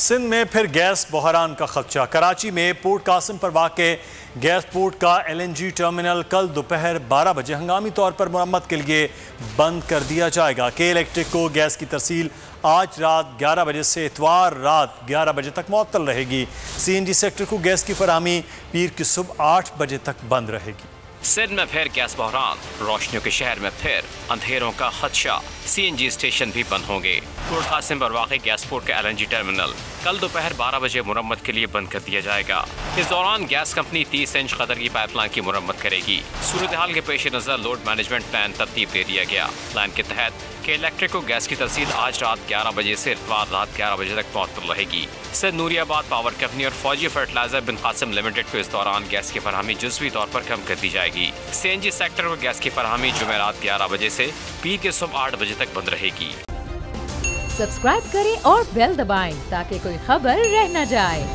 سندھ میں پھر گیس بحران کا خدشہ۔ کراچی میں پورٹ قاسم پر واقع گیس پورٹ کا LNG ٹرمینل کل دوپہر 12 بجے ہنگامی طور پر مرمت کے لیے بند کر دیا جائے گا۔ کے الیکٹرک کو گیس کی ترسیل آج رات 11 بجے سے اتوار رات 11 بجے تک معطل رہے گی۔ CNG سیکٹر کو گیس کی فراہمی پیر کی صبح 8 بجے تک بند رہے گی۔ سندھ میں پھر گیس بحران، روشنیوں کے شہر میں پھر اندھیروں کا خدشہ، CNG اسٹیشن بھی بند ہوں گے۔ پورٹ قاسم پر واقع گیس پورٹ کا LNG ٹرمینل کل دوپہر 12 بجے مرمت کے لیے بند کر دیا جائے گا۔ اس دوران گیس کمپنی 30 انچ قدر کی پائپ لائن کی مرمت کرے گی۔ صورتحال کے پیش نظر لوڈ مینجمنٹ پلان ترتیب دے دیا گیا۔ پلان کے تحت کے الیکٹرک کو گیس کی ترسیل آج رات 11 بجے سے اتوار رات 11 بجے تک معطل رہے گی۔ سندھ نوری آباد پاور کمپنی اور فوجی فرٹیلائزر بن قاسم لمیٹڈ کو اس دوران گیس کی فراہمی جزوی طور پر کم کر دی جائے گی۔ CNG سیکٹر کو گیس کی فراہمی جمعرات 11 بجے سے پیر کے صبح 8 بجے تک بند رہے گی۔ سبسکرائب کریں اور بیل دبائیں تاکہ کوئی خبر رہ نہ جائے۔